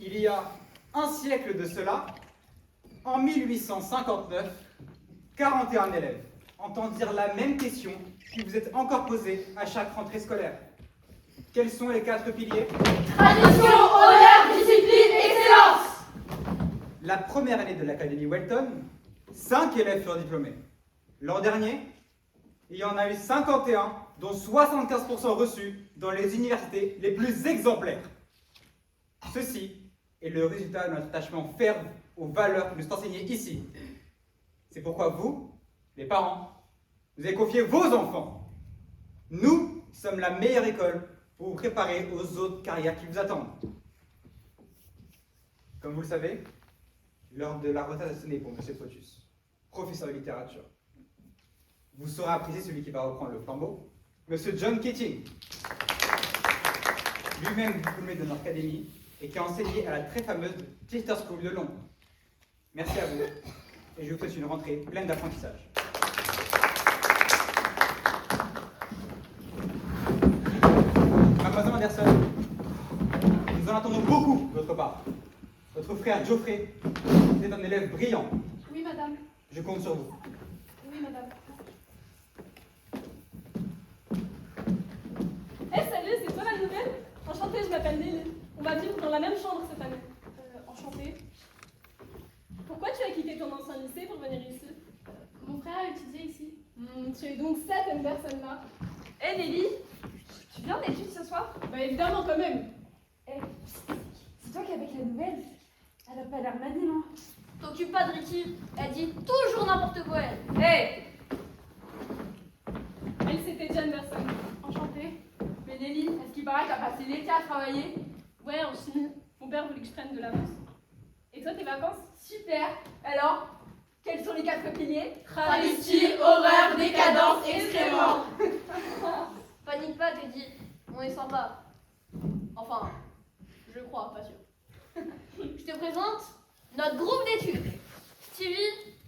Il y a un siècle de cela, en 1859, 41 élèves entendent dire la même question qui vous est encore posée à chaque rentrée scolaire. Quels sont les 4 piliers? Tradition, honneur, discipline, excellence. La première année de l'Académie Welton, 5 élèves furent diplômés. L'an dernier, il y en a eu 51, dont 75% reçus dans les universités les plus exemplaires. Ceci est le résultat de notre attachement ferme aux valeurs qui nous sont enseignées ici. C'est pourquoi vous, les parents, vous avez confié vos enfants. Nous sommes la meilleure école pour vous préparer aux autres carrières qui vous attendent. Comme vous le savez, l'heure de la retraite a sonné pour M. Photius, professeur de littérature. Vous saurez apprécier celui qui va reprendre le flambeau, M. John Keating, lui-même diplômé de notre académie et qui a enseigné à la très fameuse Chester School de Londres. Merci à vous et je vous souhaite une rentrée pleine d'apprentissage. Mademoiselle Anderson, nous en attendons beaucoup de votre part. Votre frère Geoffrey est un élève brillant. Oui, madame. Je compte sur vous. Oui, madame. Salut, c'est toi la nouvelle? Enchantée, je m'appelle Nelly. On va vivre dans la même chambre cette année. Enchantée. Pourquoi tu as quitté ton ancien lycée pour venir ici? Mon frère a étudié ici. Tu es donc cette personne-là. Hé Nelly, tu viens d'études ce soir? Bah évidemment quand même. C'est toi qui avec la nouvelle? Elle a pas l'air maligne, hein? T'occupe pas de Ricky, elle dit toujours n'importe quoi elle. Hé, Elle, c'était Jane Anderson. Enchantée. mais Nelly, est-ce qu'il paraît que t'as passé l'été à travailler? Ouais, en chimie. Mon père voulait que je prenne de l'avance. Et toi, tes vacances? Super. Alors, quels sont les 4 piliers? Travestie, horreur, décadence, excrément. Panique pas, t'es dit. On est sympa. Enfin, je crois, pas sûr. Je te présente notre groupe d'études. Stevie,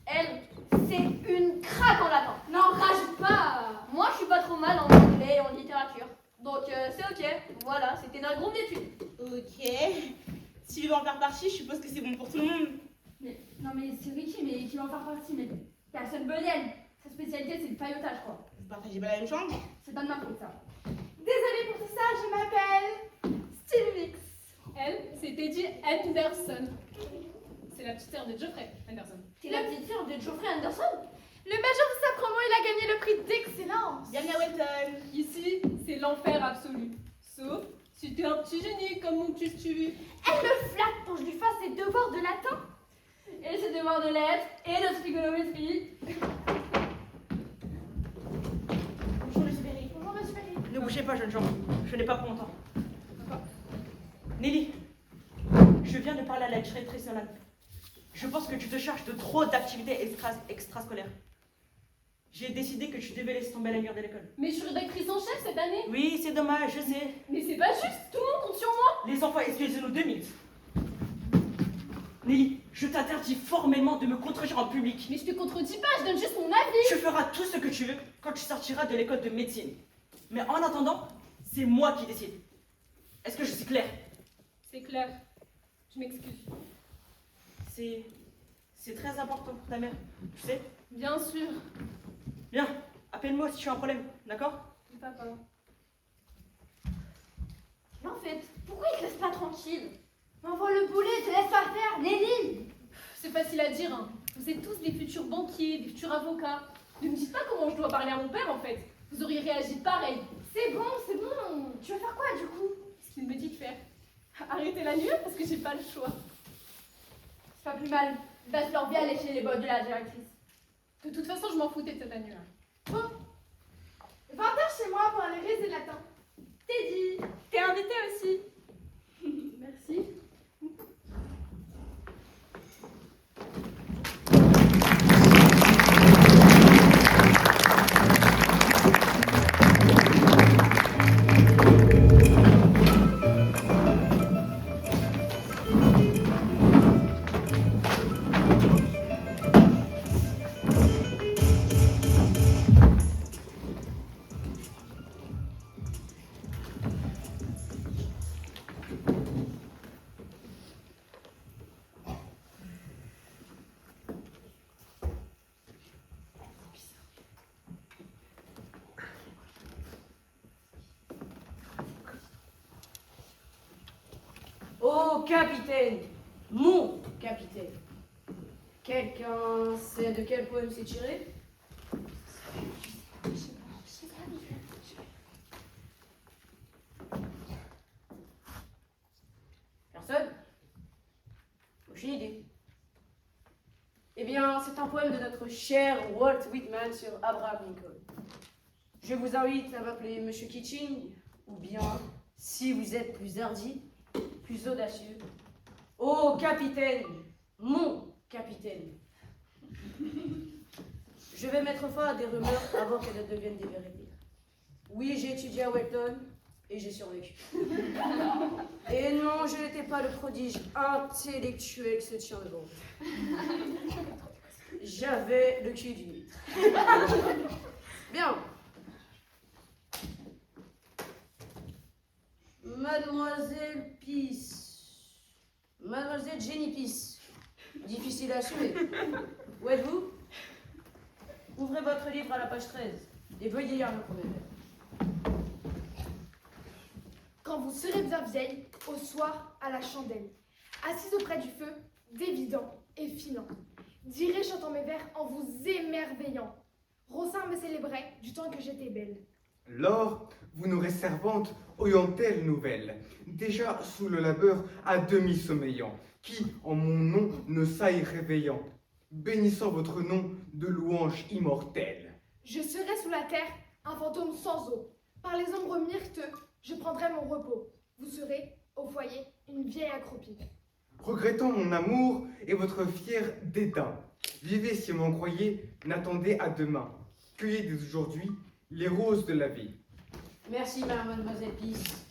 elle, c'est une craque en latin. Non, rajoute pas. Moi, je suis pas trop mal en anglais et en littérature. Donc, c'est ok. Voilà, c'était notre groupe d'études. Ok. Si tu veux en faire partie, je suppose que c'est bon pour tout le monde. Non, mais c'est Ricky, mais qui va en faire partie. Mais personne bolienne. Sa spécialité, c'est le paillotage, quoi. Vous partagez pas la même chambre? C'est pas de ma faute, ça. Désolée pour tout ça, je m'appelle Stevie Mix. Elle, c'est Teddy Anderson. C'est la petite sœur de Geoffrey Anderson. T'es la petite sœur de Geoffrey Anderson? Le major de sa promo, il a gagné le prix d'excellence. Bienvenue à Welton. Ici, c'est l'enfer absolu. Sauf si t'es un petit génie comme mon petit Stevie. Elle me flatte pour que je lui fasse ses devoirs de latin. Et ses devoirs de lettres et de trigonométrie. Bonjour, monsieur Berry. Bonjour, monsieur Berry. Ne bougez pas, jeune gens. Je n'ai pas pour longtemps. Nelly, je viens de parler à la directrice Solane. Je pense que tu te charges de trop d'activités extrascolaires. J'ai décidé que tu devais laisser tomber la mur de l'école. Mais je suis rédactrice en chef cette année. Oui, c'est dommage, je sais. Mais c'est pas juste, tout le monde compte sur moi. Les enfants, excusez-nous 2 minutes. Nelly, je t'interdis formellement de me contredire en public. Mais je te contredis pas, je donne juste mon avis. Tu feras tout ce que tu veux quand tu sortiras de l'école de médecine. Mais en attendant, c'est moi qui décide. Est-ce que je suis claire? C'est clair. Je m'excuse. C'est très important pour ta mère, tu sais? Bien sûr. Bien, appelle-moi si tu as un problème, d'accord? Oui, papa. Mais en fait, pourquoi il te laisse pas tranquille? Envoie le boulet, te laisse pas faire, Nelly! C'est facile à dire, hein. Vous êtes tous des futurs banquiers, des futurs avocats. Ne me dites pas comment je dois parler à mon père, en fait. Vous auriez réagi pareil. C'est bon, c'est bon. Tu vas faire quoi, du coup? Ce qu'il me dit de faire. Arrêtez la nuit parce que j'ai pas le choix. C'est pas plus mal. Basse leur vie à lécher les bottes de la directrice. De toute façon, je m'en foutais de cette année-là. Bon. 20h chez moi pour aller réviser le latin. Teddy, t'es invité aussi. Merci. Oh, capitaine, mon capitaine. Quelqu'un sait de quel poème c'est tiré? Personne? Aucune idée. Eh bien, c'est un poème de notre cher Walt Whitman sur Abraham Lincoln. Je vous invite à m'appeler Monsieur Keating, ou bien, si vous êtes plus hardi, plus audacieux, oh capitaine, mon capitaine. Je vais mettre fin à des rumeurs avant qu'elles ne deviennent des vérités. Oui, j'ai étudié à Welton et j'ai survécu. Et non, je n'étais pas le prodige intellectuel qui se tient devant vous. J'avais le cul d'une huître. Bien. Mademoiselle Peace. Mademoiselle Jenny Peace. Difficile à assumer. Où êtes-vous? Ouvrez votre livre à la page 13 et veuillez lire le premier vers. Quand vous serez bien vieille, au soir, à la chandelle, assise auprès du feu, dévidant et filant, dirai chantant mes vers en vous émerveillant. Ronsard me célébrait du temps que j'étais belle. Lors, vous n'aurez servante, oyant-elle nouvelle, déjà sous le labeur à demi sommeillant, qui, en mon nom, ne saille réveillant, bénissant votre nom de louange immortelle. Je serai sous la terre un fantôme sans eau. Par les ombres myrteux, je prendrai mon repos. Vous serez, au foyer, une vieille accroupie. Regrettant mon amour et votre fier dédain, vivez si vous m'en croyez, n'attendez à demain. Cueillez dès aujourd'hui les roses de la vie. Merci, mademoiselle Peace.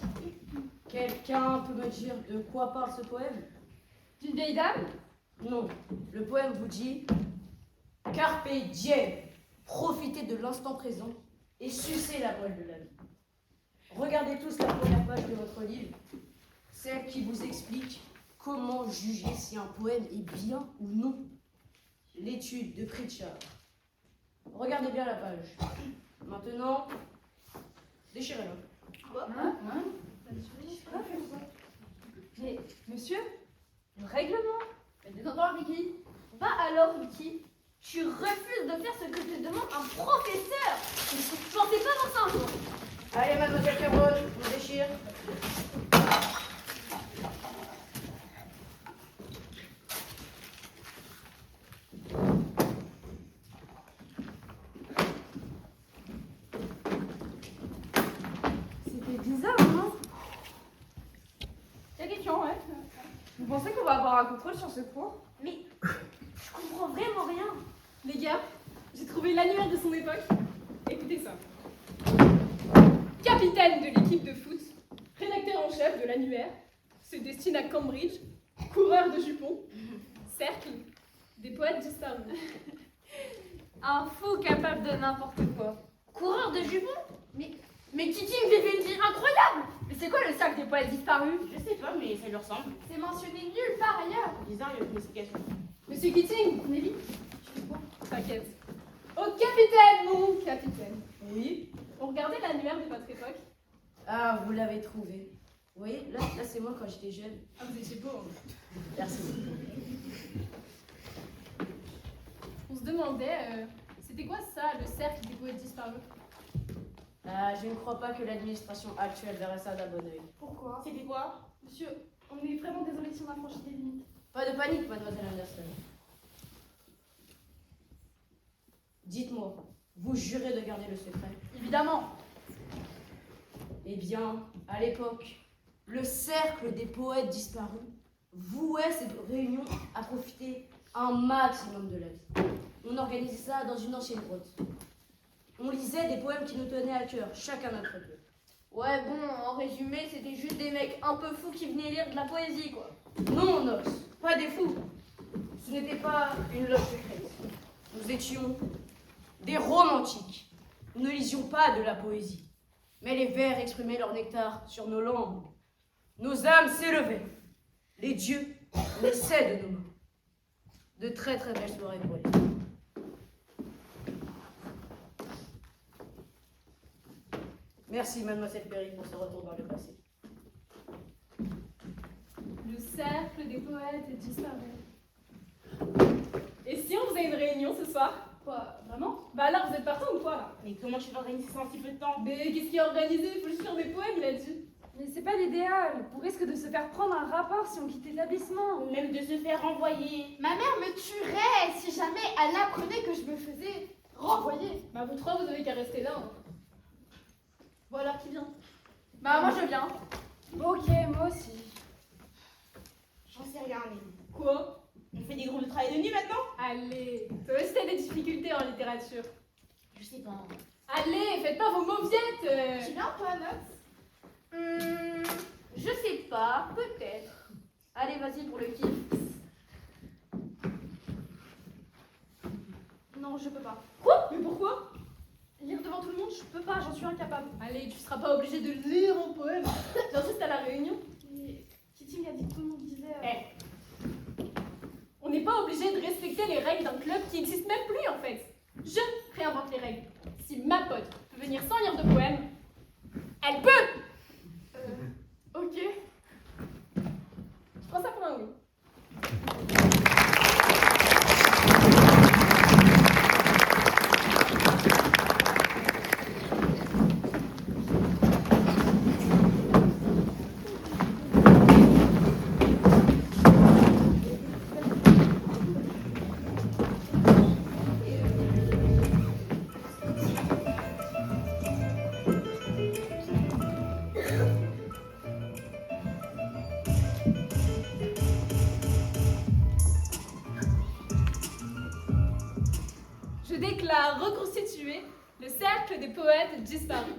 Quelqu'un peut me dire de quoi parle ce poème? D'une vieille dame? Non, le poème vous dit Carpe diem, profitez de l'instant présent et sucez la moelle de la vie. Regardez tous la première page de votre livre, celle qui vous explique comment juger si un poème est bien ou non. L'étude de Pritchard. Regardez bien la page. Maintenant, déchirez-la. Mais, monsieur, le règlement? Mais détends-toi, Vicky. Bah alors, Vicky, tu refuses de faire ce que te demande un professeur. J'en fais pas dans 5 jours. Allez, mademoiselle Cameron, on déchire. C'était bizarre, non? C'est question, ouais. Vous pensez qu'on va avoir un contrôle sur ce cours? Mais je comprends vraiment rien. Les gars, j'ai trouvé l'annuaire de son époque. Écoutez ça. Capitaine de l'équipe de foot, rédacteur en chef de l'annuaire, se destine à Cambridge, coureur de jupons, cercle des poètes disparus. Un fou capable de n'importe quoi. Coureur de jupons? Mais Keating vivait une vie incroyable. Mais c'est quoi le sac des poètes disparus? Je sais pas, mais ça lui ressemble. C'est mentionné nulle part ailleurs. Bizarre, il y a une explication. Monsieur Keating, Nelly, t'inquiète. Au capitaine, mon capitaine. Oui. On regardait l'annuaire de votre époque. Ah, vous l'avez trouvé. Vous voyez, là c'est moi quand j'étais jeune. Ah, vous étiez beau. Hein. Merci. On se demandait, c'était quoi ça, le cercle des poètes disparus? Ah, je ne crois pas que l'administration actuelle verrait ça d'un bon oeil. Pourquoi? C'était quoi? Monsieur, on est vraiment désolé si on a franchi des limites. Pas de panique, mademoiselle Anderson. Dites-moi, vous jurez de garder le secret? Évidemment. Eh bien, à l'époque, le cercle des poètes disparus vouait cette réunion à profiter un maximum de la vie. On organisait ça dans une ancienne grotte. On lisait des poèmes qui nous tenaient à cœur, chacun notre tour. Ouais, bon, en résumé, c'était juste des mecs un peu fous qui venaient lire de la poésie, quoi. Non, Nox, pas des fous. Ce n'était pas une loge secrète. Nous étions des romantiques. Nous ne lisions pas de la poésie, mais les vers exprimaient leur nectar sur nos langues. Nos âmes s'élevaient. Les dieux naissaient de nos mains. De très très belles soirées pour les femmes. Merci, mademoiselle Perry, pour ce retour dans le passé. Le cercle des poètes disparu. Et si on faisait une réunion ce soir? Quoi, vraiment? Bah alors, vous êtes partant ou quoi là? Mais comment tu vas organiser ça en si peu de temps? Mais qu'est-ce qui est organisé? Il faut juste faire des poèmes, il a dit. Mais c'est pas l'idéal. On risque de se faire prendre un rapport si on quitte l'établissement. Ou même de se faire renvoyer. Ma mère me tuerait si jamais elle apprenait que je me faisais renvoyer. Bah vous trois, vous avez qu'à rester là. Hein. Bon alors, qui vient? Bah, moi je viens. Ok, moi aussi. J'en sais rien, Amélie. Quoi? On fait des groupes de travail de nuit maintenant? Allez, toi aussi t'as des difficultés en littérature. Je sais pas. Allez, faites pas vos mauviettes. Tu viens, toi, Nox? Je sais pas, peut-être. Allez, vas-y pour le kiff. Non, je peux pas. Quoi? Mais pourquoi? Lire devant tout le monde, je peux pas, j'en suis incapable. Allez, tu seras pas obligé de lire un poème. J'insiste à la réunion. Mais Kitty m'a dit que tout le monde disait. On n'est pas obligé de respecter les règles d'un club qui n'existe même plus en fait. Je réinvente les règles. Si ma pote peut venir sans lire de poème, elle peut. Ok. Je prends ça pour un oui. Je déclare reconstituer le cercle des poètes disparus.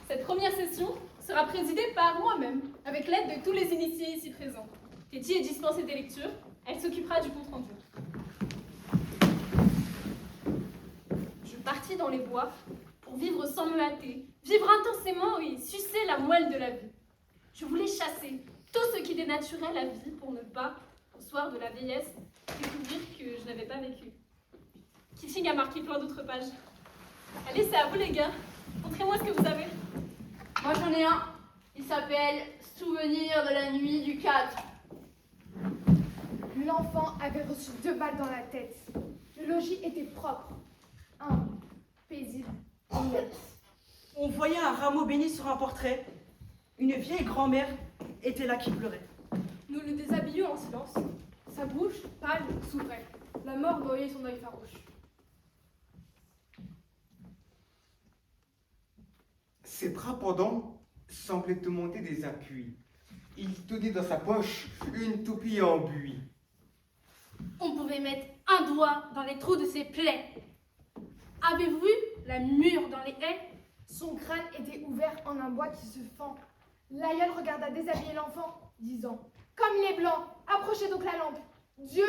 Cette première session sera présidée par moi-même, avec l'aide de tous les initiés ici présents. Teddy est dispensée des lectures, elle s'occupera du compte rendu. Je partis dans les bois pour vivre sans me hâter, vivre intensément et sucer la moelle de la vie. Je voulais chasser tout ce qui dénaturait la vie pour ne pas, au soir de la vieillesse, découvrir que je n'avais pas vécu. Kitting a marqué plein d'autres pages. Allez, c'est à vous les gars. Montrez-moi ce que vous avez. Moi j'en ai un. Il s'appelle Souvenir de la nuit du 4. L'enfant avait reçu 2 balles dans la tête. Le logis était propre, humble, paisible, net. On voyait un rameau béni sur un portrait. Une vieille grand-mère était là qui pleurait. Nous le déshabillions en silence. Sa bouche, pâle, s'ouvrait. La mort noyait son œil farouche. Ses bras pendants semblaient demander des appuis. Il tenait dans sa poche une toupie en buis. On pouvait mettre un doigt dans les trous de ses plaies. Avez-vous vu la mûre dans les haies? Son crâne était ouvert en un bois qui se fend. L'aïeul regarda déshabiller l'enfant, disant « Comme les blancs, approchez donc la lampe. Dieu,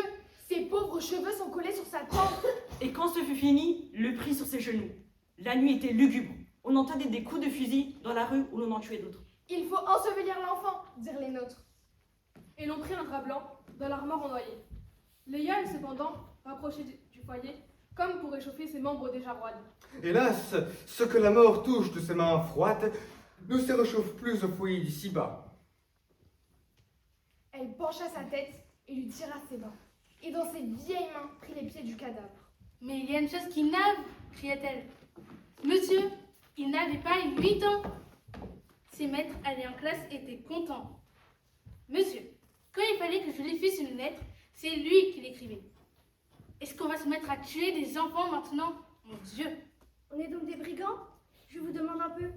ses pauvres cheveux sont collés sur sa tempe. » Et quand ce fut fini, le prit sur ses genoux. La nuit était lugubre. On entendait des coups de fusil dans la rue où l'on en tuait d'autres. « Il faut ensevelir l'enfant, dirent les nôtres. Et l'on prit un drap blanc dans l'armoire en noyer. Léal, cependant, rapprochait du foyer, comme pour réchauffer ses membres déjà roides. Hélas, ce que la mort touche de ses mains froides ne se réchauffe plus au foyer d'ici-bas. Elle pencha sa tête et lui tira ses mains. Et dans ses vieilles mains prit les pieds du cadavre. Mais il y a une chose qui nave, cria-t-elle. Monsieur, il n'avait pas 8 ans. Ses maîtres allaient en classe étaient contents. Monsieur, quand il fallait que je lui fisse une lettre, c'est lui qui l'écrivait. Est-ce qu'on va se mettre à tuer des enfants maintenant? Mon Dieu! On est donc des brigands? Je vous demande un peu.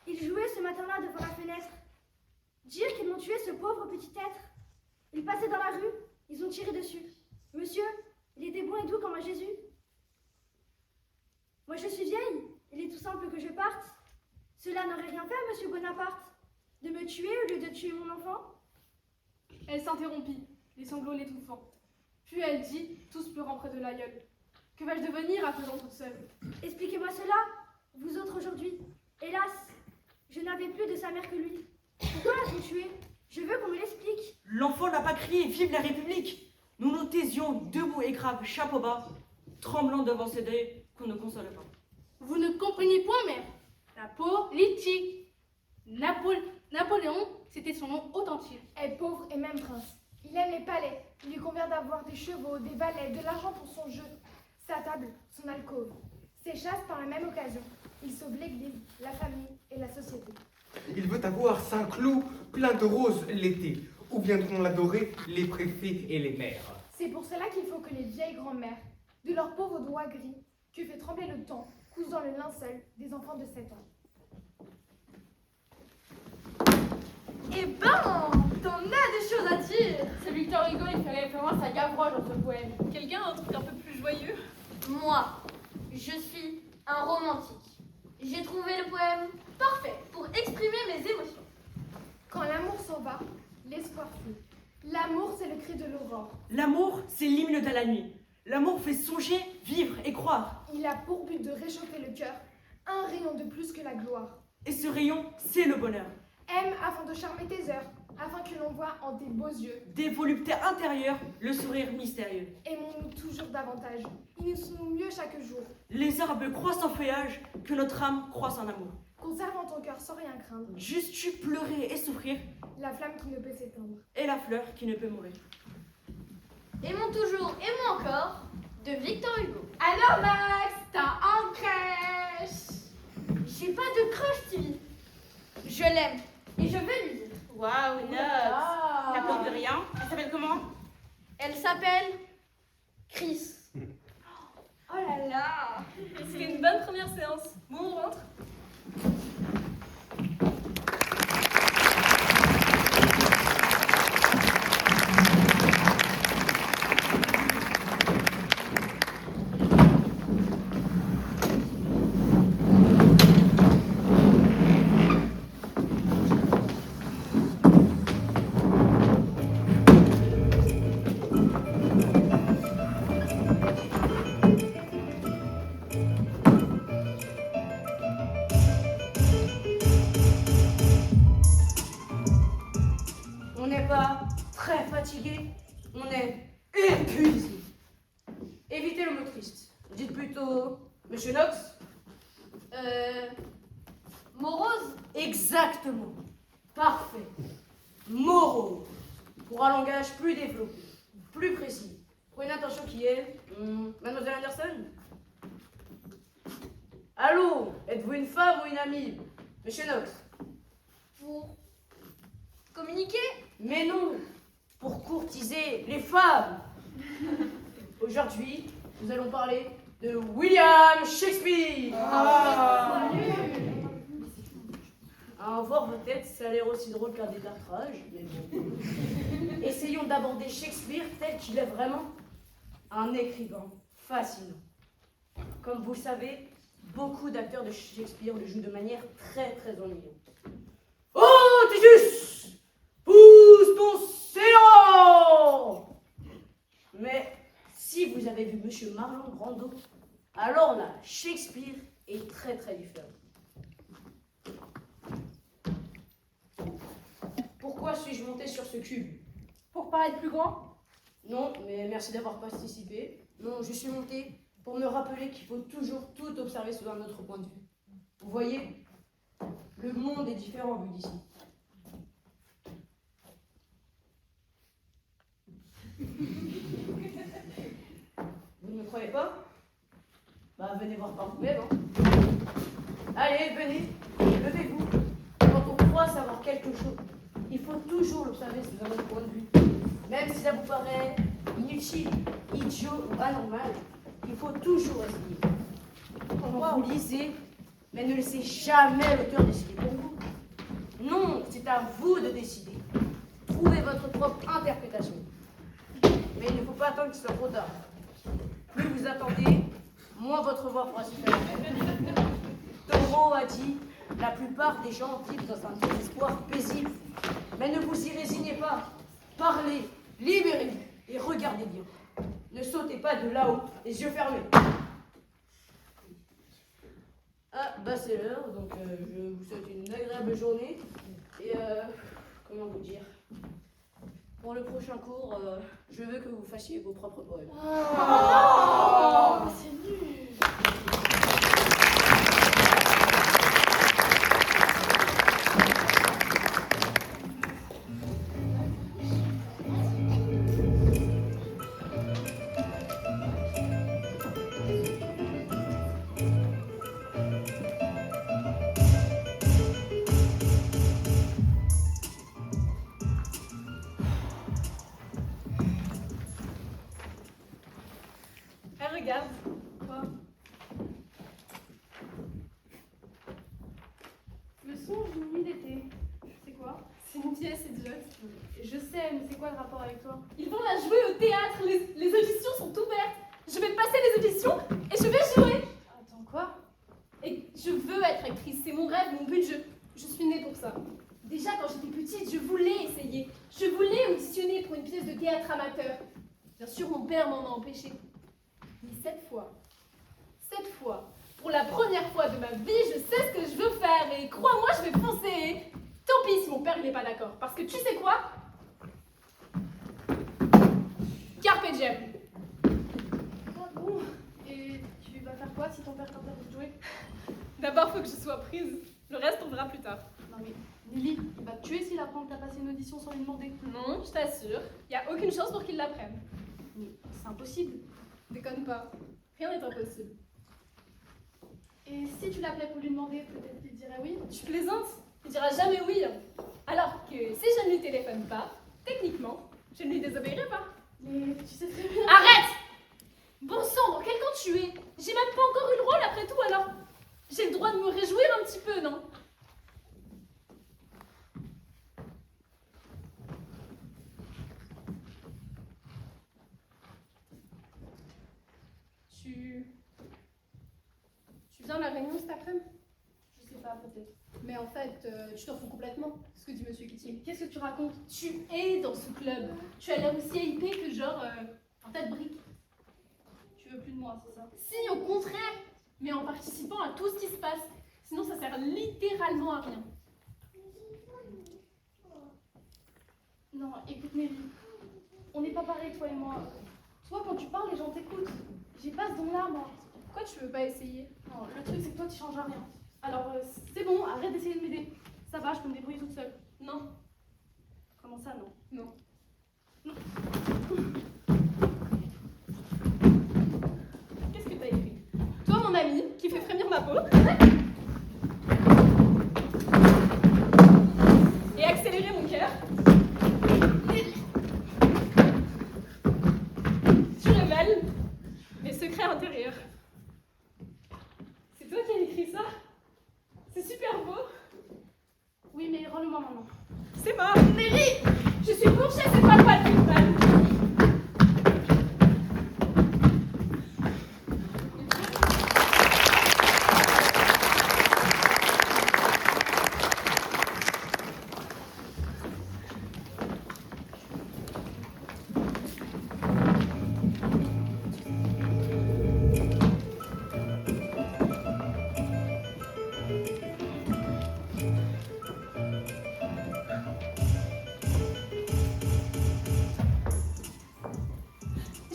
Ils jouaient ce matin-là devant la fenêtre. Dire qu'ils m'ont tué ce pauvre petit être. Ils passaient dans la rue, ils ont tiré dessus. Monsieur, il était bon et doux comme un Jésus. Moi je suis vieille, il est tout simple que je parte. Cela n'aurait rien fait à monsieur Bonaparte. De me tuer au lieu de tuer mon enfant. Elle s'interrompit, les sanglots l'étouffant. Puis elle dit, tous pleurant près de l'aïeul. Que vais-je devenir à présent toute seule? Expliquez-moi cela, vous autres aujourd'hui. Hélas, je n'avais plus de sa mère que lui. Pourquoi l'a-t-il tué? Je veux qu'on me l'explique. L'enfant n'a pas crié « Vive la République !» Nous nous taisions, debout et graves, chapeau bas, tremblant devant ce deuil qu'on ne console pas. Vous ne comprenez point, mère. La politique. Napoléon Napoléon, c'était son nom authentique. Est pauvre et même prince. Il aime les palais. Il lui convient d'avoir des chevaux, des valets, de l'argent pour son jeu, sa table, son alcôve. Ses chasses par la même occasion. Il sauve l'église, la famille et la société. Il veut avoir Saint-Cloud plein de roses l'été, où viendront l'adorer les préfets et les maires. C'est pour cela qu'il faut que les vieilles grand-mères, de leurs pauvres doigts gris, que fait trembler le temps, cousent dans le linceul des enfants de 7 ans. Eh ben, t'en as des choses à dire. C'est Victor Hugo, il fait référence à Gavroche dans ce poème. Quelqu'un a un truc un peu plus joyeux? Moi, je suis un romantique. J'ai trouvé le poème parfait pour exprimer mes émotions. Quand l'amour s'en va, l'espoir fuit. L'amour, c'est le cri de l'aurore. L'amour, c'est l'hymne de la nuit. L'amour fait songer, vivre et croire. Il a pour but de réchauffer le cœur, un rayon de plus que la gloire. Et ce rayon, c'est le bonheur. Aime afin de charmer tes heures, afin que l'on voit en tes beaux yeux. Des voluptés intérieures, le sourire mystérieux. Aimons-nous toujours davantage, unissons-nous mieux chaque jour. Les arbres croissent en feuillage, que notre âme croisse en amour. Conserve en ton cœur sans rien craindre, Juste tu pleurer et souffrir, la flamme qui ne peut s'éteindre. et la fleur qui ne peut mourir. Aimons toujours, aimons encore, de Victor Hugo. Alors Max, t'as un crèche. J'ai pas de crush, Stevie. Je l'aime et je vais lui dire. Waouh, Nox. La pauvre de rien. Elle s'appelle comment? Elle s'appelle Chris. Oh là là. C'était une bonne première séance. Bon, on rentre. On n'est pas très fatigué, on est épuisé. Évitez le mot triste. Dites plutôt Monsieur Knox. Morose. Exactement. Parfait. Morose. Pour un langage plus développé, plus précis. Pour une intention qui est Mademoiselle Anderson. Allô, êtes-vous une femme ou une amie? Monsieur Knox. Pour communiquer. Mais non, pour courtiser les femmes. Aujourd'hui, nous allons parler de William Shakespeare. En voir vos têtes, ça a l'air aussi drôle qu'un détartrage, mais bon. Essayons d'aborder Shakespeare tel qu'il est vraiment un écrivain fascinant. Comme vous le savez, beaucoup d'acteurs de Shakespeare le jouent de manière très ennuyante. Oh, Titus! Pousse ton séant! Mais si vous avez vu Monsieur Marlon Brando, alors là, Shakespeare est très différent. Pourquoi suis-je monté sur ce cube? Pour paraître plus grand? Non, mais merci d'avoir participé. Non, je suis monté pour me rappeler qu'il faut toujours tout observer sous un autre point de vue. Vous voyez, le monde est différent vu d'ici. Vous ne me croyez pas? Bah venez voir par vous-même. Hein. Allez, venez, levez-vous. Quand on croit savoir quelque chose, il faut toujours l'observer sous un autre point de vue. Même si ça vous paraît inutile, idiot ou anormal, il faut toujours essayer. Vous lisez, mais ne laissez jamais l'auteur décider pour vous. Non, c'est à vous de décider. Trouvez votre propre interprétation. Mais il ne faut pas attendre qu'il soit trop tard. Plus vous attendez, moins votre voix pourra se faire. Thoreau a dit, la plupart des gens vivent dans un désespoir paisible. Mais ne vous y résignez pas. Parlez, libérez-vous et regardez bien. Ne sautez pas de là-haut, les yeux fermés. Ah, bah c'est l'heure, donc je vous souhaite une agréable journée. Et comment vous dire? Pour le prochain cours, je veux que vous fassiez vos propres poèmes. Oh, c'est nul. pièce idiote. Je sais, mais c'est quoi le rapport avec toi? Ils vont la jouer au théâtre, les auditions sont ouvertes. Je vais passer les auditions et je vais jouer. Attends, quoi? Et je veux être actrice, c'est mon rêve, mon but, je suis née pour ça. Déjà quand j'étais petite, je voulais essayer. Je voulais auditionner pour une pièce de théâtre amateur. Bien sûr, mon père m'en a empêché. Mais cette fois, pour la première fois de ma vie, je sais ce que je veux faire et crois-moi, je vais foncer. Tant pis si mon père n'est pas d'accord, parce que tu sais quoi? Carpe diem. Ah bon? Et tu vas faire quoi si ton père t'interdit de jouer? D'abord, faut que je sois prise. Le reste, on verra plus tard. Non mais, Nelly, il va te tuer s'il apprend que t'as passé une audition sans lui demander. Non, je t'assure, il n'y a aucune chance pour qu'il l'apprenne. Mais c'est impossible. Déconne pas, rien n'est impossible. Et si tu l'appelais pour lui demander, peut-être qu'il dirait oui? Tu plaisantes? Il dira jamais oui. Alors que si je ne lui téléphone pas, techniquement, je ne lui désobéirai pas. Mais tu sais très bien... Arrête! Bon sang, dans quel camp tu es? J'ai même pas encore eu le rôle après tout, alors j'ai le droit de me réjouir un petit peu, non? Tu viens à la réunion cet après-midi? Je sais pas, peut-être. Mais en fait, tu t'en fous complètement, ce que dit Monsieur Keating. Qu'est-ce que tu racontes? Tu es dans ce club. Tu as l'air aussi hypé que genre un tas de briques. Tu veux plus de moi, c'est ça? Si, au contraire, mais en participant à tout ce qui se passe. Sinon, ça sert littéralement à rien. Non, écoute Nelly, on n'est pas pareil toi et moi. Toi quand tu parles les gens t'écoutent. J'ai pas ce don-là moi. Pourquoi tu veux pas essayer? Non, le truc c'est que toi tu changes rien. Alors c'est bon, arrête d'essayer de m'aider. Ça va, je peux me débrouiller toute seule. Non. Comment ça non? Non. Qu'est-ce que t'as écrit? Toi, mon ami, qui fait frémir ma peau. Et accélérer mon cœur. Tu révèles mes secrets intérieurs. C'est toi qui as écrit ça? C'est super beau. Oui mais rends-le-moi maintenant. C'est mort. Nelly, je suis bourgée, c'est pas moi le principal.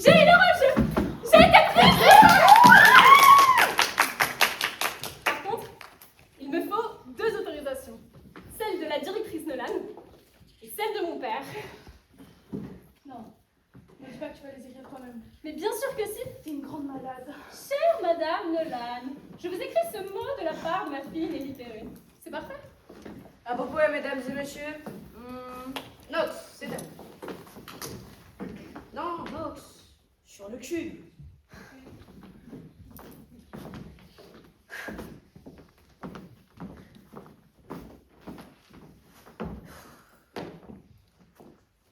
J'ai eu le rôle, j'ai été prise. Par contre, il me faut 2 autorisations. Celle de la directrice Nolan et celle de mon père. Non, ne dis pas que tu vas les écrire toi-même. Mais bien sûr que si. T'es une grande malade. Chère Madame Nolan, je vous écris ce mot de la part de ma fille Nelly Perry. C'est parfait? À propos, mesdames et messieurs, Nox, c'est elle. Non, Nox, sur le cube.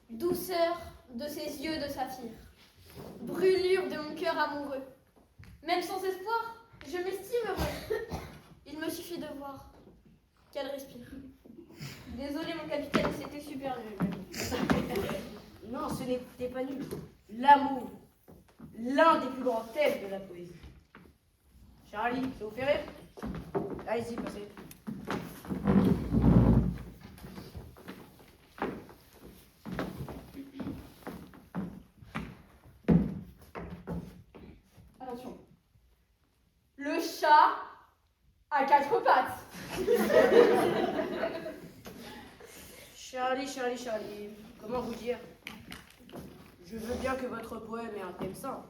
Douceur de ses yeux de saphir, brûlure de mon cœur amoureux. Même sans espoir, je m'estime heureux. Il me suffit de voir qu'elle respire. Désolé mon capitaine, c'était super nul. Non, ce n'était pas nul. L'amour, l'un des plus grands thèmes de la poésie. Charlie, ça vous fait rire? Allez-y, passez. Attention. Le chat a 4 pattes. Charlie, comment vous dire? Je veux bien que votre poème ait un thème simple.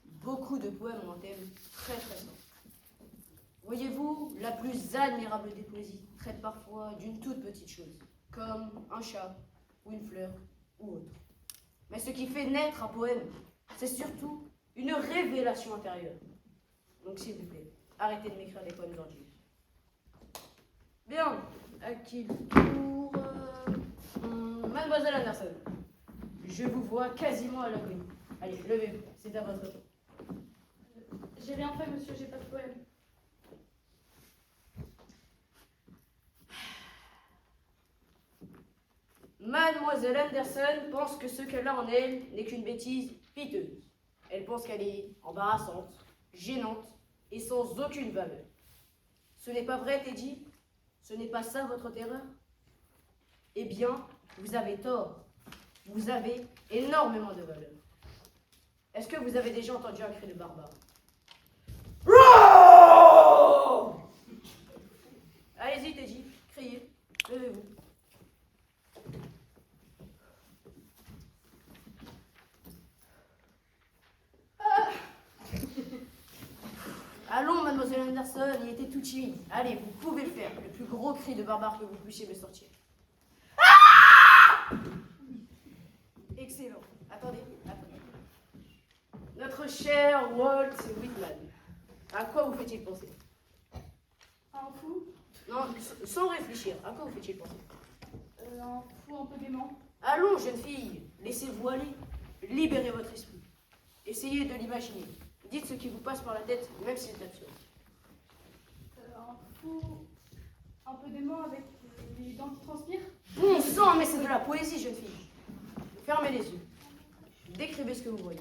Beaucoup de poèmes ont un thème très simple. Voyez-vous, la plus admirable des poésies traite parfois d'une toute petite chose, comme un chat, ou une fleur, ou autre. Mais ce qui fait naître un poème, c'est surtout une révélation intérieure. Donc s'il vous plaît, arrêtez de m'écrire des poèmes gentils. Bien, à qui le tour Mademoiselle Anderson, je vous vois quasiment à l'agonie. Allez, levez-vous, c'est à votre tour. J'ai rien fait, monsieur, j'ai pas de poème. Mademoiselle Anderson pense que ce qu'elle a en elle n'est qu'une bêtise piteuse. Elle pense qu'elle est embarrassante, gênante et sans aucune valeur. Ce n'est pas vrai, Teddy? Ce n'est pas ça votre terreur? Eh bien, vous avez tort. Vous avez énormément de valeur. Est-ce que vous avez déjà entendu un cri de barbare? Allez-y, Teddy, criez, levez-vous. Allons, mademoiselle Anderson, il était tout timide. Allez, vous pouvez le faire, le plus gros cri de barbare que vous puissiez me sortir. Excellent. Attendez. Notre cher Walt Whitman, à quoi vous fait-il penser? Un fou, Non, sans réfléchir, à quoi vous fait-il penser? un fou un peu dément. Allons, jeune fille, laissez-vous aller. Libérez votre esprit. Essayez de l'imaginer. Dites ce qui vous passe par la tête, même si c'est absurde. Un fou un peu dément avec les dents qui transpirent. Bon sang, mais c'est de la poésie, jeune fille. Fermez les yeux. Décrivez ce que vous voyez.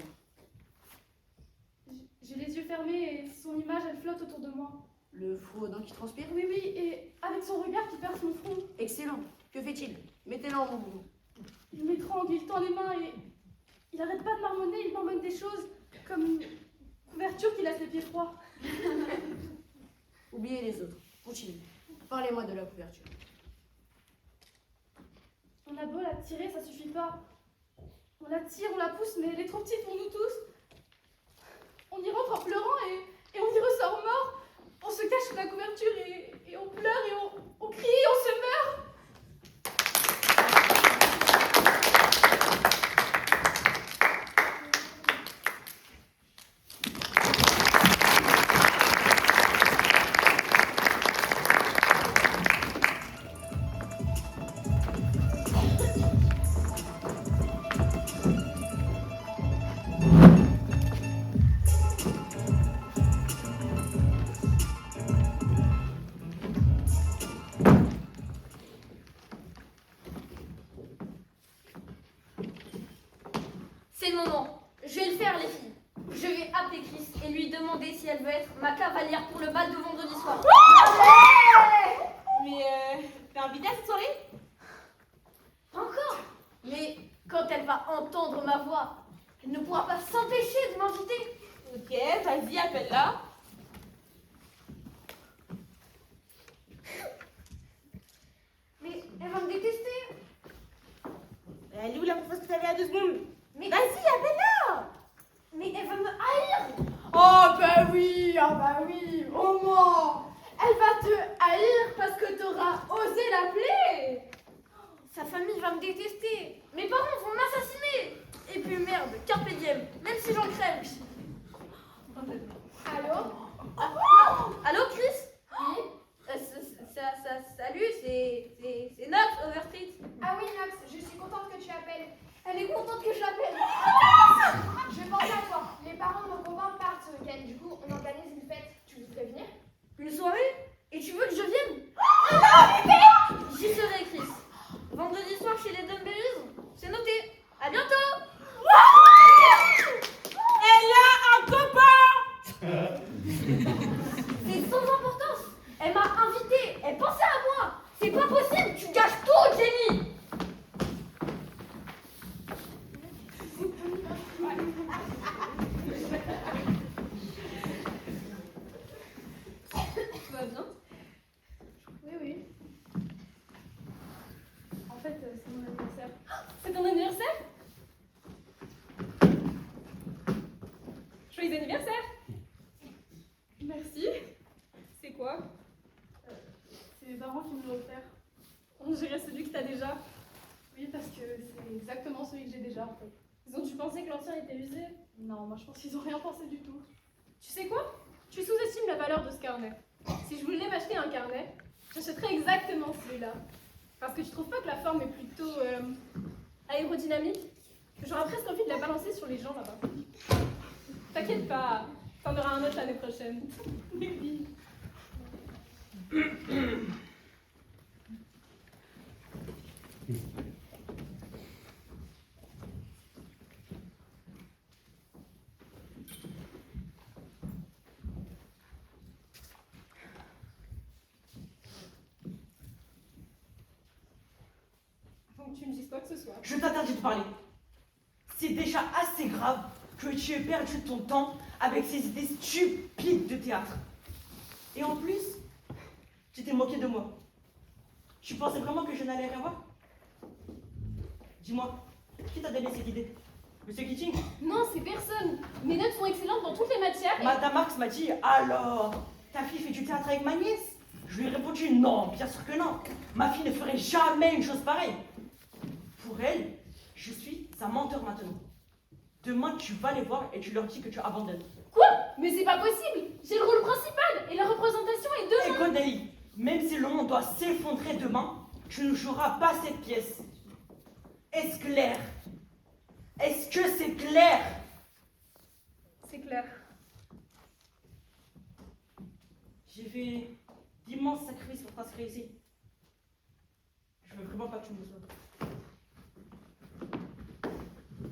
J'ai les yeux fermés et son image, elle flotte autour de moi. Le fou aux dents qui transpire? Oui, et avec son regard qui perce mon front. Excellent. Que fait-il? Mettez-le en mouvement. Il m'étrangle, il tend les mains et il arrête pas de marmonner, il marmonne des choses comme une couverture qui laisse les pieds froids. Oubliez les autres. Continuez. Parlez-moi de la couverture. On a beau la tirer, ça suffit pas. On la tire, on la pousse, mais elle est trop petite pour nous tous. On y rentre en pleurant et on y ressort mort. On se cache sous la couverture et on pleure et on crie et on se meurt. C'est le moment. Je vais le faire, les filles. Je vais appeler Chris et lui demander si elle veut être ma cavalière pour le bal de vendredi soir. Mais t'es invité à cette soirée? Pas encore. Mais quand elle va entendre ma voix, elle ne pourra pas s'empêcher de m'inviter. Ok, vas-y, appelle-la. Mais elle va me détester. Elle est où la proposition que t'avais à 2 secondes? Mais, Vas-y, appelle-la. mais elle va me haïr. Oh bah oui, au moins. Elle va te haïr parce que t'auras osé l'appeler. Sa famille va me détester. Mes parents vont m'assassiner. Et puis merde, carpe diem, même si j'en crève. Allô? Allô, Chris? Oui. Salut, c'est Nox Overstreet. Ah oui, Nox, je suis contente que tu appelles. Elle est contente que je l'appelle. Je pense à toi. Les parents de mon copain partent ce week-end. Du coup, on organise une fête. Tu voudrais venir? Une soirée? Et tu veux que je vienne? J'y serai, Chris. Vendredi soir chez les Dumberries. C'est noté. À bientôt. Elle a un copain. C'est sans importance. Elle m'a invité. Elle pensait à moi. C'est pas possible. Tu gâches tout, Jenny. Tout va bien? Oui. En fait, c'est mon anniversaire. C'est ton anniversaire? Joyeux anniversaire! Merci. C'est quoi? C'est mes parents qui me l'ont offert. On dirait celui que t'as déjà. Oui, parce que c'est exactement celui que j'ai déjà en fait. Ils ont dû penser que l'ancien était usé. Non, moi je pense qu'ils ont rien pensé du tout. Tu sais quoi? Tu sous-estimes la valeur de ce carnet. Si je voulais m'acheter un carnet, j'achèterais exactement celui-là. Parce que tu trouves pas que la forme est plutôt aérodynamique? J'aurais presque envie de la balancer sur les gens là-bas. T'inquiète pas, t'en auras un autre l'année prochaine. Oui. Donc tu me dis quoi que ce soit. Je t'interdis de parler. C'est déjà assez grave que tu aies perdu ton temps avec ces idées stupides de théâtre. Et en plus, tu t'es moqué de moi. Tu pensais vraiment que je n'allais rien voir? Dis-moi, qui t'a donné cette idée? Monsieur Keating? Non, c'est personne. Mes notes sont excellentes dans toutes les matières. Madame Marx m'a dit, alors, ta fille fait du théâtre avec ma nièce? Je lui ai répondu, non, bien sûr que non. Ma fille ne ferait jamais une chose pareille. Pour elle, je suis sa menteur maintenant. Demain, tu vas les voir et tu leur dis que tu abandonnes. Quoi? Mais c'est pas possible. J'ai le rôle principal et la représentation est demain. Écoute, Nelly, même si le monde doit s'effondrer demain, tu ne joueras pas cette pièce. Est-ce clair? Est-ce que c'est clair? C'est clair. J'ai fait d'immenses sacrifices pour t'inscrire ici. Je veux vraiment pas que tu me reçoives.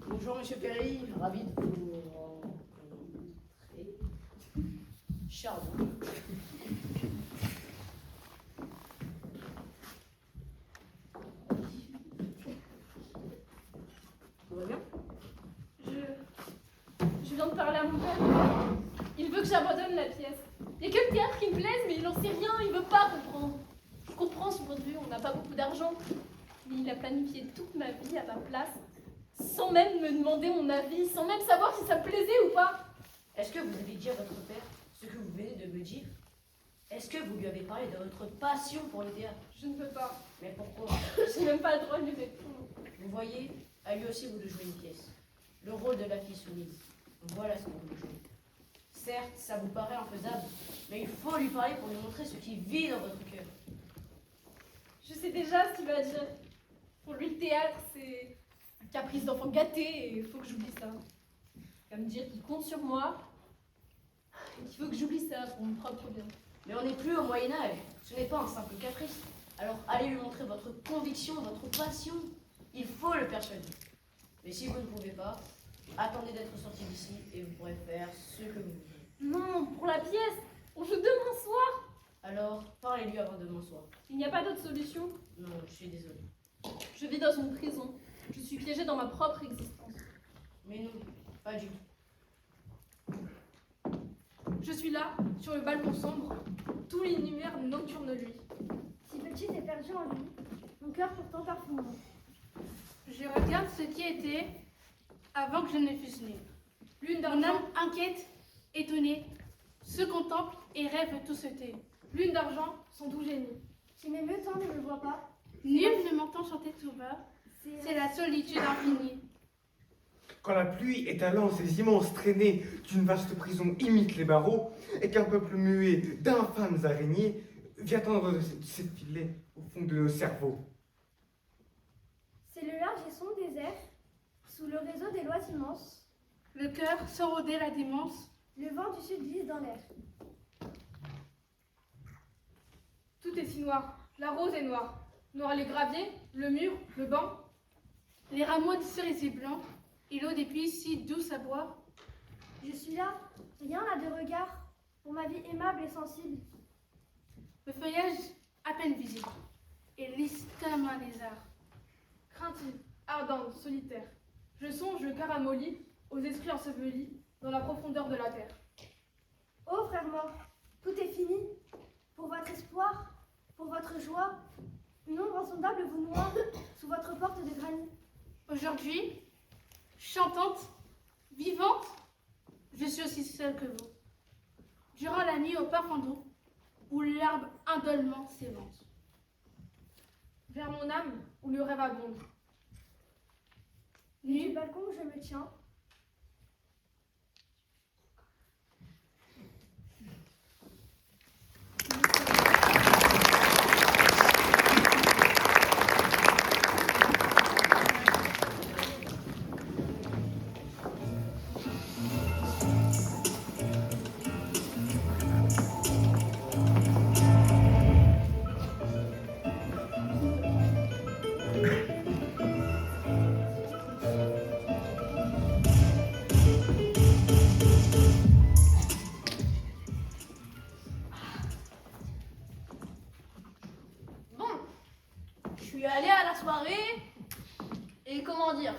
Bonjour Monsieur Perry, ravi de vous rencontrer. Charmant. Tout va bien? Je viens de parler à mon père. Il veut que j'abandonne la pièce. Il n'y a que le théâtre qui me plaise, mais il n'en sait rien, il veut pas comprendre. Je comprends son point de vue, on n'a pas beaucoup d'argent. Mais il a planifié toute ma vie à ma place, sans même me demander mon avis, sans même savoir si ça me plaisait ou pas. Est-ce que vous avez dit à votre père ce que vous venez de me dire? Est-ce que vous lui avez parlé de votre passion pour le théâtre? Je ne peux pas. Mais pourquoi? J'ai même pas le droit de lui répondre. Vous voyez, à lui aussi vous de jouer une pièce. Le rôle de la fille soumise. Voilà ce que vous jouez. Certes, ça vous paraît infaisable, mais il faut lui parler pour lui montrer ce qui vit dans votre cœur. Je sais déjà ce qu'il va dire. Pour lui, le théâtre, c'est un caprice d'enfant gâté et il faut que j'oublie ça. Il va me dire qu'il compte sur moi et qu'il faut que j'oublie ça pour mon propre bien. Mais on n'est plus au Moyen-Âge. Ce n'est pas un simple caprice. Alors allez lui montrer votre conviction, votre passion. Il faut le persuader. Mais si vous ne pouvez pas, attendez d'être sorti d'ici et vous pourrez faire ce que vous voulez. Non, pour la pièce, on joue demain soir. Alors, parlez-lui avant demain soir. Il n'y a pas d'autre solution. Non, je suis désolée. Je vis dans une prison. Je suis piégée dans ma propre existence. Mais non, pas du tout. Je suis là, sur le balcon sombre, tout l'univers nocturne lui. Si petite et perdue en lui, mon cœur pourtant parfumé. Je regarde ce qui était avant que je ne fusse née. Mon âme inquiète, étonnée, se contemple et rêve tout ce thé. Lune d'argent, son doux génie. Tu m'émeus tant ne me vois pas. Nul ne m'entend chanter tout bas, c'est la solitude infinie. Quand la pluie étalant ses immenses traînées d'une vaste prison imite les barreaux, et qu'un peuple muet d'infâmes araignées vient tendre ses filets au fond de nos cerveaux. C'est le large et sombre désert, sous le réseau des lois immenses. Le cœur sans rôder la démence. Le vent du sud glisse dans l'air. Tout est si noir, la rose est noire. Noir les graviers, le mur, le banc. Les rameaux de cerisier blanc, et l'eau des puits si douce à boire. Je suis là, rien n'a de regard, pour ma vie aimable et sensible. Le feuillage à peine visible, et lisse comme un lézard. Craintive, ardente, solitaire, je songe le cœur amolli aux esprits ensevelis dans la profondeur de la terre. Ô frère mort, tout est fini. Pour votre espoir, pour votre joie, une ombre insondable vous noie sous votre porte de granit. Aujourd'hui, chantante, vivante, je suis aussi seule que vous. Durant la nuit au parfum doux, où l'herbe indollement s'évente. Vers mon âme, où le rêve abonde. Du balcon où je me tiens, allé à la soirée et comment dire,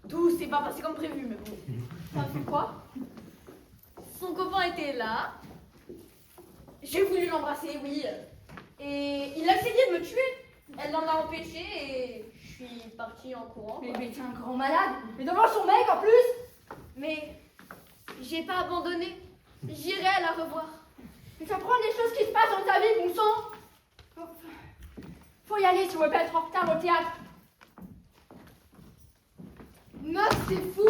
tout s'est pas passé comme prévu, mais bon, ça fait quoi? Son copain était là, j'ai voulu l'embrasser, oui, et il a essayé de me tuer. Elle l'en a empêché et je suis partie en courant. Mais t'es un grand malade. Mais devant son mec en plus. Mais j'ai pas abandonné, j'irai à la revoir. Mais ça prend des choses qui se passent dans ta vie, bon sang. Faut y aller si on veut pas être en retard au théâtre. Note, c'est fou.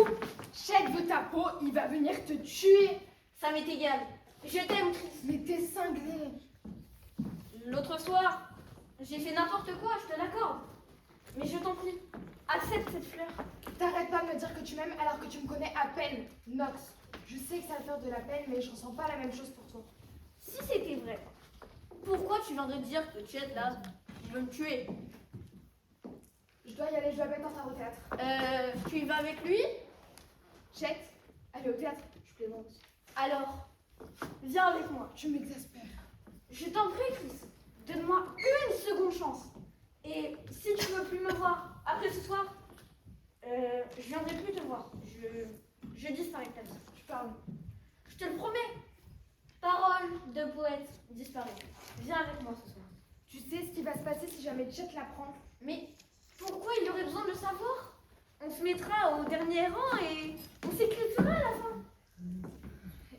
Chèque veut ta peau, il va venir te tuer. Ça m'est égal, je t'aime, Chris. Mais t'es cinglé. L'autre soir, j'ai fait n'importe quoi, je te l'accorde. Mais je t'en prie, accepte cette fleur. T'arrêtes pas de me dire que tu m'aimes alors que tu me connais à peine. Note, je sais que ça va faire de la peine, mais je ressens pas la même chose pour toi. Si c'était vrai, pourquoi tu viendrais dire que tu es là, tu veux me tuer? Je dois y aller, je dois mettre en retard au théâtre. Tu y vas avec lui? Chèque, aller au théâtre, je plaisante. Alors, viens avec moi. Tu m'exaspères. Je t'en prie, Chris, donne-moi une seconde chance. Et si tu veux plus me voir après ce soir, je viendrai plus te voir. Je disparais de ta vie. Tu parles. Je te le promets. Parole de poète disparue. Viens avec moi ce soir. Tu sais ce qui va se passer si jamais Chet l'apprend? Mais pourquoi il y aurait besoin de le savoir? On se mettra au dernier rang et on s'écritura à la fin.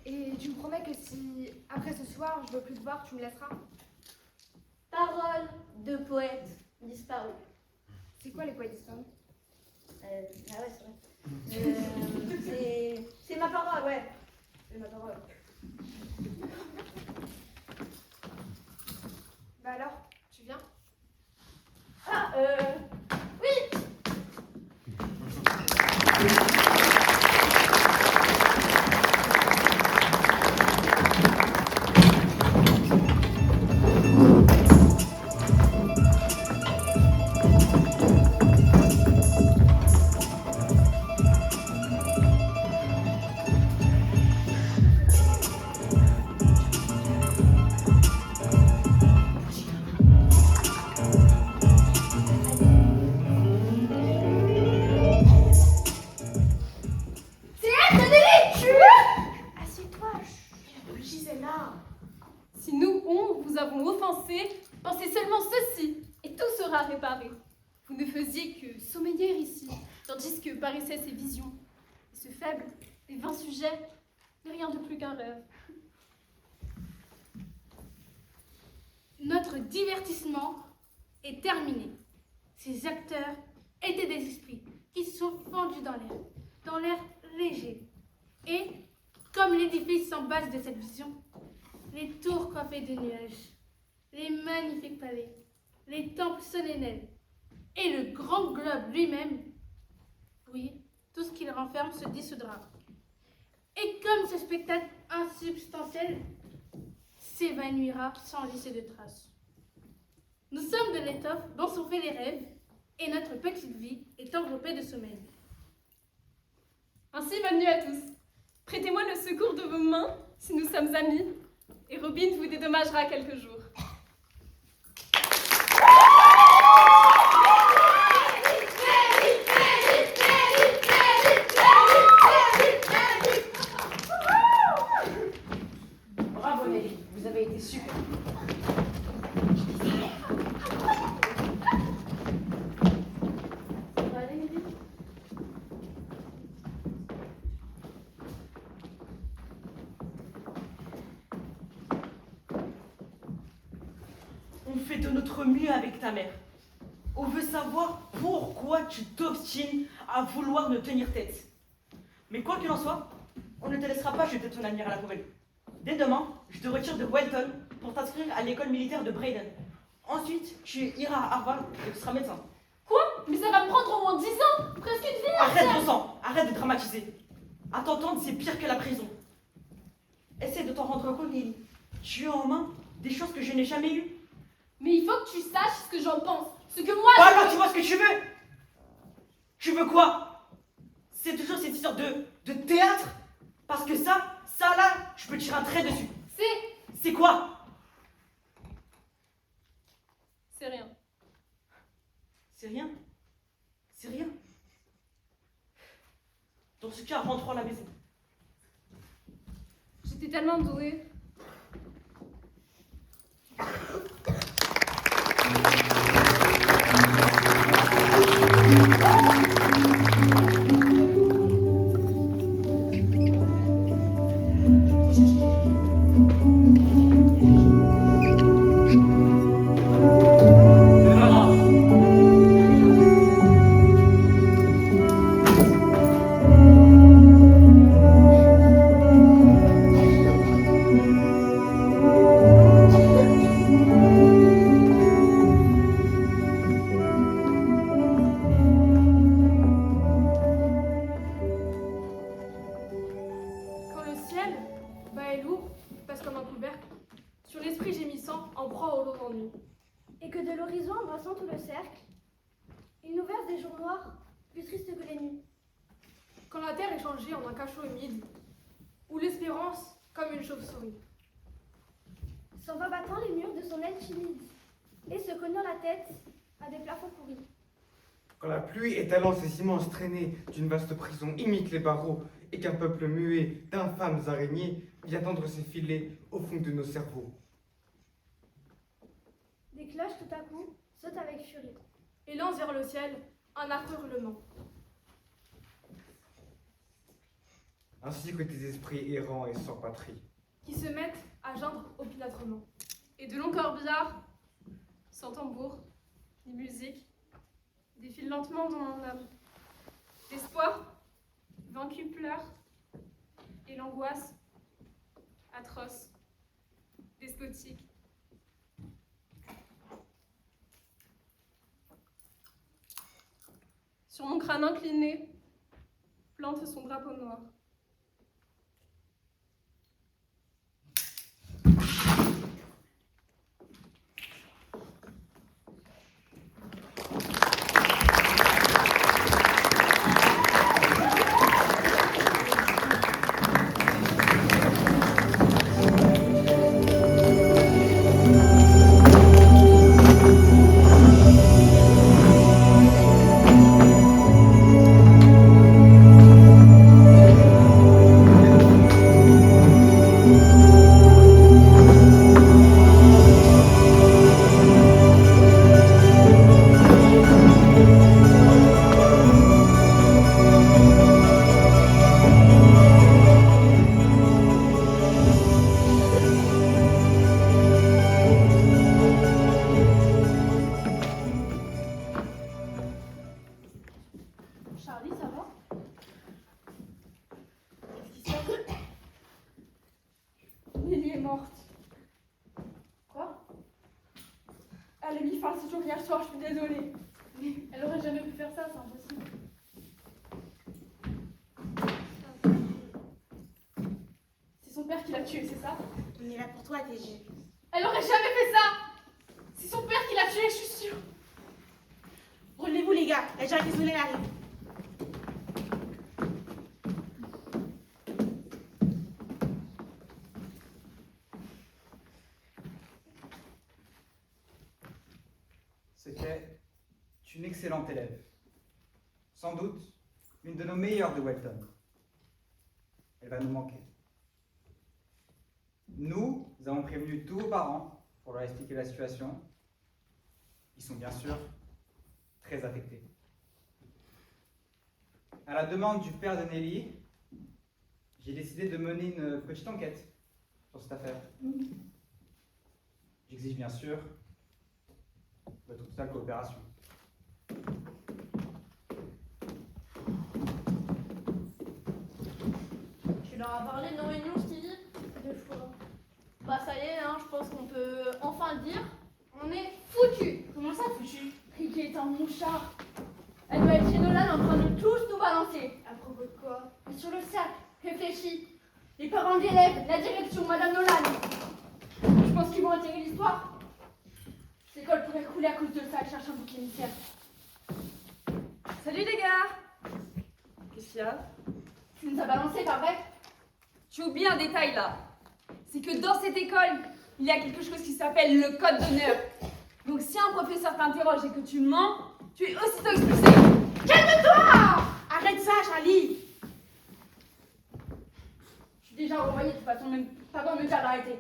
Et tu me promets que si, après ce soir, je veux plus te voir, tu me laisseras? Parole de poète disparu. C'est quoi les poètes disparus? Ah ouais, c'est vrai. C'est ma parole, ouais. C'est ma parole. Bah alors, tu viens? Ah, oui. Si nous, vous avons offensé, pensez seulement ceci, et tout sera réparé. Vous ne faisiez que sommeiller ici, tandis que paraissaient ces visions. Et ce faible, les 20 sujets, n'est rien de plus qu'un rêve. Notre divertissement est terminé. Ces acteurs étaient des esprits qui sont fendus dans l'air léger. Et, comme l'édifice s'embase de cette vision, les tours coiffées de nuages, les magnifiques palais, les temples solennels et le grand globe lui-même, oui, tout ce qu'il renferme se dissoudra. Et comme ce spectacle insubstantiel s'évanouira sans laisser de traces. Nous sommes de l'étoffe dont sont faits les rêves, et notre petite vie est enveloppée de sommeil. Ainsi, bonne nuit à tous. Prêtez-moi le secours de vos mains si nous sommes amis, et Robin vous dédommagera quelques jours. Bravo Nelly, vous avez été super. Ça va aller, Nelly? On fait de notre mieux avec ta mère. On veut savoir pourquoi tu t'obstines à vouloir nous tenir tête. Mais quoi qu'il en soit, on ne te laissera pas jeter ton avenir à la poubelle. Dès demain, je te retire de Welton pour t'inscrire à l'école militaire de Brayden. Ensuite, tu iras à Harvard et tu seras médecin. Quoi? Mais ça va me prendre au moins 10 ans, presque une vie. Arrête ton sang, arrête de dramatiser. À t'entendre, c'est pire que la prison. Essaie de t'en rendre compte, Nelly. Tu as en main des choses que je n'ai jamais eues. Mais il faut que tu saches ce que j'en pense, ce que moi Bah je alors veux. tu vois ce que tu veux. Tu veux quoi? C'est toujours cette histoire de théâtre? Parce que ça là, je peux tirer un trait dessus. C'est quoi? C'est rien. C'est rien. C'est rien. Dans ce cas, rentrons à la maison. J'étais tellement douée. C'est pas grave. Quand le ciel bas et lourd passe comme un couvercle, sur l'esprit gémissant en proie aux lourds ennuis. Et que de l'horizon embrassant tout le cercle, il nous verse des jours noirs, plus tristes que les nuits. Quand la terre est changée en un cachot humide, ou l'espérance comme une chauve-souris. S'en va battant les murs de son aile timide, et se cognant la tête à des plafonds pourris. Quand la pluie étalant ses immenses traînées d'une vaste prison imite les barreaux, et qu'un peuple muet d'infâmes araignées vient tendre ses filets au fond de nos cerveaux. Des cloches tout à coup sautent avec furie. Et lance vers le ciel un affreux hurlement. Ainsi que tes esprits errants et sans patrie. Qui se mettent à geindre opiniâtrement. Et de longs corbillards, sans tambour, ni musique, défilent lentement dans mon âme. L'espoir, vaincu pleure, et l'angoisse, atroce, despotique. Sur mon crâne incliné, plante son drapeau noir. Charlie, ça va? Qu'est-ce qui se passe? Lily est morte. Quoi? Elle a mis fin à ce jour hier soir, je suis désolée. Elle aurait jamais pu faire ça, c'est impossible. C'est son père qui l'a tuée, c'est ça? On est là pour toi, TG. Elle aurait jamais fait ça! C'est son père qui l'a tuée, je suis sûre! Relevez-vous, les gars. La jarre désolée arrive. C'était une excellente élève. Sans doute une de nos meilleures de Welton. Elle va nous manquer. Nous avons prévenu tous vos parents pour leur expliquer la situation. Ils sont bien sûr très affectés. À la demande du père de Nelly, j'ai décidé de mener une petite enquête sur cette affaire. J'exige bien sûr votre totale coopération. Tu leur as parlé de nos réunions, Stevie? 2 fois. Bah ça y est, hein, je pense qu'on peut enfin le dire. On est foutus. Comment ça, foutu? Ricky est un mouchard. Elle doit être chez Nolan en train de tous nous balancer. À propos de quoi? Et sur le cercle, réfléchis. Les parents d'élèves, la direction, Madame Nolan. Je pense qu'ils vont intégrer l'histoire. L'école pourrait couler à cause de ça. Elle cherche un bouc émissaire. Salut les gars! Qu'est-ce qu'il y a? Tu nous as balancé, pas vrai? Tu oublies un détail là. C'est que dans cette école, il y a quelque chose qui s'appelle le code d'honneur. Donc si un professeur t'interroge et que tu mens, tu es aussitôt expulsé. Arrête ça, Charlie. Je suis déjà renvoyée de toute façon, même pas besoin de me dire d'arrêter.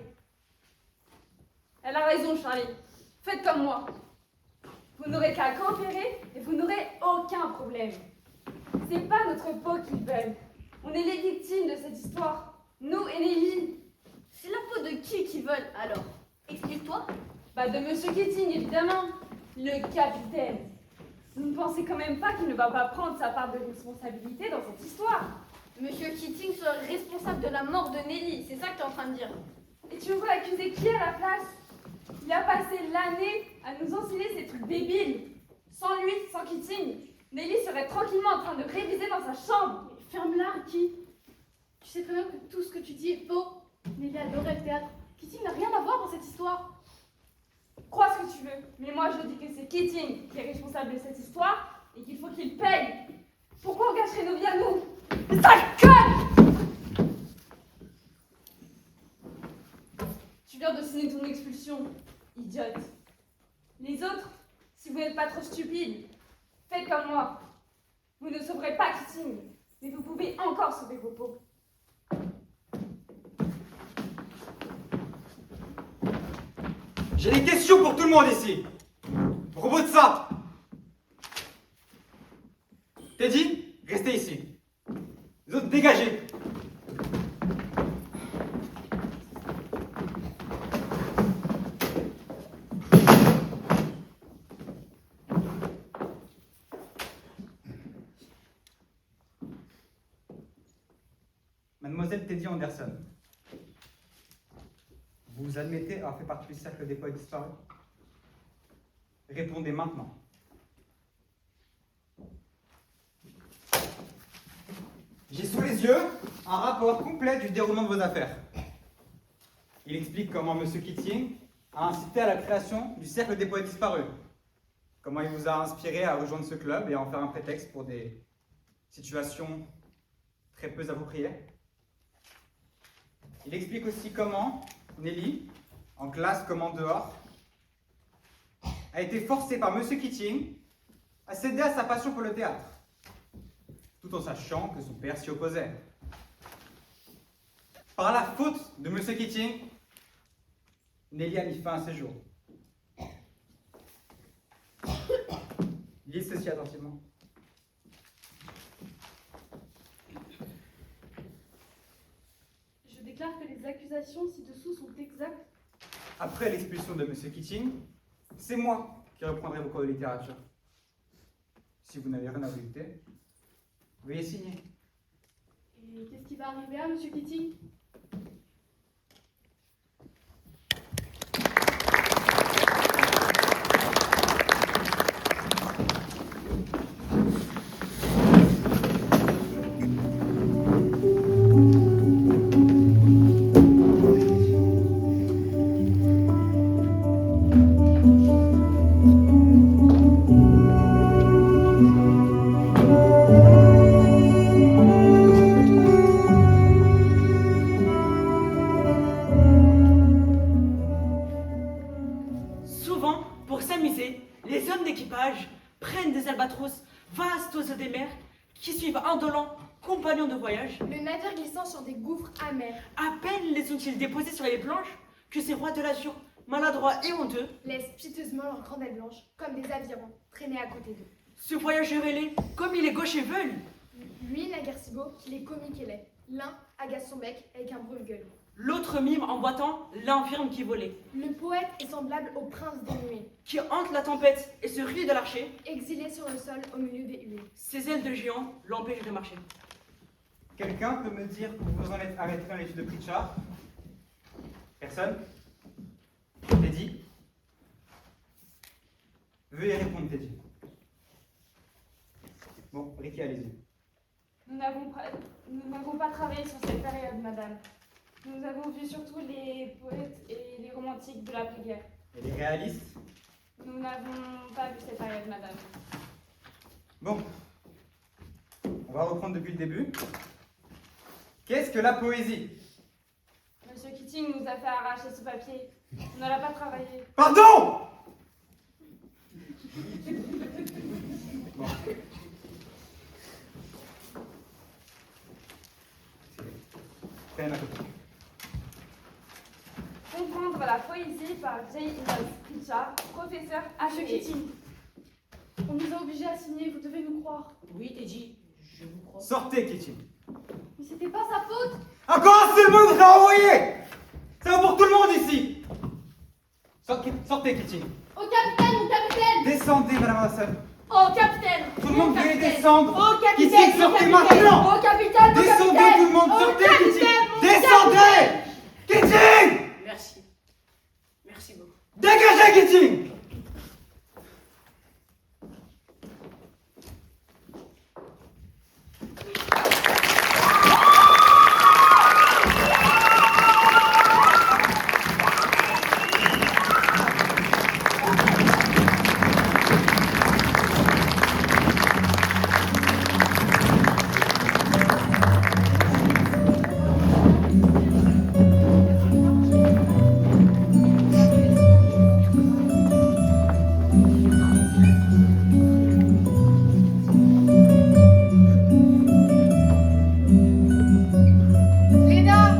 Elle a raison, Charlie. Faites comme moi. Vous n'aurez qu'à coopérer et vous n'aurez aucun problème. C'est pas notre peau qu'ils veulent. On est les victimes de cette histoire. Nous et Nelly. C'est la peau de qui qu'ils veulent alors? Explique-toi. Bah de Monsieur Keating, évidemment. Le capitaine. Vous ne pensez quand même pas qu'il ne va pas prendre sa part de responsabilité dans cette histoire? Monsieur Keating serait responsable de la mort de Nelly, c'est ça que tu es en train de dire. Et tu veux accuser qui à la place? Il a passé l'année à nous enseigner ces trucs débiles. Sans lui, sans Keating, Nelly serait tranquillement en train de réviser dans sa chambre. Ferme-la, Ricky. Tu sais très bien que tout ce que tu dis est faux. Nelly adorait le théâtre. Kitty n'a rien à voir dans cette histoire. Crois ce que tu veux, mais moi je dis que c'est Keating qui est responsable de cette histoire et qu'il faut qu'il paye. Pourquoi on cacherait nos vies à nous? Sale conne! Tu viens de signer ton expulsion, idiote. Les autres, si vous n'êtes pas trop stupides, faites comme moi. Vous ne sauverez pas Keating, mais vous pouvez encore sauver vos peaux. J'ai des questions pour tout le monde ici. À propos de ça. Teddy, restez ici. Les autres, dégagez. Mademoiselle Teddy Anderson. Vous admettez avoir fait partie du cercle des poètes disparus? Répondez maintenant. J'ai sous les yeux un rapport complet du déroulement de vos affaires. Il explique comment M. Keating a incité à la création du cercle des poètes disparus. Comment il vous a inspiré à rejoindre ce club et à en faire un prétexte pour des situations très peu appropriées. Il explique aussi comment Nelly, en classe comme en dehors, a été forcée par M. Keating à céder à sa passion pour le théâtre, tout en sachant que son père s'y opposait. Par la faute de M. Keating, Nelly a mis fin à ses jours. Lisez ceci attentivement. Je déclare que les accusations ci-dessous sont exactes. Après l'expulsion de M. Keating, c'est moi qui reprendrai vos cours de littérature. Si vous n'avez rien à objecter, veuillez signer. Et qu'est-ce qui va arriver à Monsieur Keating? Souvent, pour s'amuser, les hommes d'équipage prennent des albatros, vastes oiseaux des mers, qui suivent indolents compagnons de voyage. Le navire glissant sur des gouffres amers À peine les ont-ils déposés sur les planches que ces rois de l'azur, maladroits et honteux, laissent piteusement leurs grandes ailes blanches, comme des avirons, traîner à côté d'eux. ce voyageur ailé, comme il est gauche et veule, Lui n'a guère si beau qu'il est comique et laid. L'un agace son bec avec un brûle-gueule. l'autre mime en boitant l'infirme qui volait, Le poète est semblable au prince des nuées, qui hante la tempête et se rit de l'archer, exilé sur le sol au milieu des huées. ses ailes de géant l'empêchent de marcher. Quelqu'un peut me dire que vous en êtes arrêté dans l'étude de Pritchard? Personne? Teddy? Veuillez répondre, Teddy. Bon, Ricky, allez-y. Nous n'avons pas travaillé sur cette période, madame. Nous avons vu surtout les poètes et les romantiques de l'après-guerre. Et les réalistes? Nous n'avons pas vu cette période, madame. Bon. On va reprendre depuis le début. Qu'est-ce que la poésie? Monsieur Keating nous a fait arracher ce papier. On ne l'a pas travaillé. Pardon! Prenez ma copie. Comprendre la poésie par J. Innes Pritchard, professeur Monsieur affilié. Kitty, on nous a obligés à signer, vous devez nous croire. Oui, Teddy, je vous crois. Sortez, Kitty. Mais c'était pas sa faute. Encore un seul mot, vous l'avez envoyé. Ça va pour tout le monde ici. Sortez, Kitty. Au capitaine, mon capitaine. Descendez, madame Hassan. Oh, capitaine! Tout le monde veuillez capitaine. descendre. Oh, capitaine, Kitty, mon sortez capitaine. maintenant. Oh, capitaine, mon Descendez, capitaine. tout le monde, Oh, sortez, capitaine, Kitty. mon Descendez. Kitty. Merci. Merci beaucoup. Dégagez, Kitty. Léna.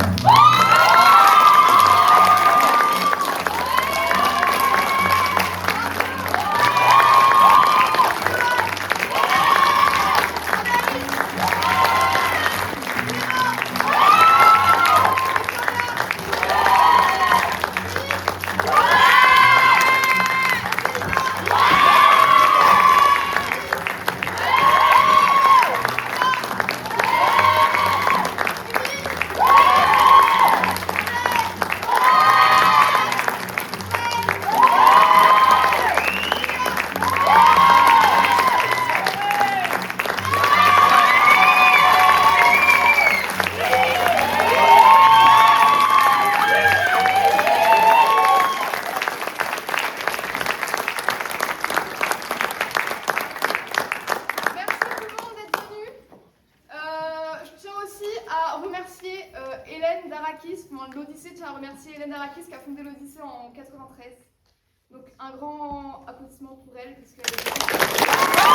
Merci à tout le monde d'être venu. Je tiens aussi à remercier Hélène Darakis. L'Odyssée tient à remercier Hélène Darakis qui a fondé l'Odyssée en 93. Donc un grand applaudissement pour elle. Parce qu'elle est...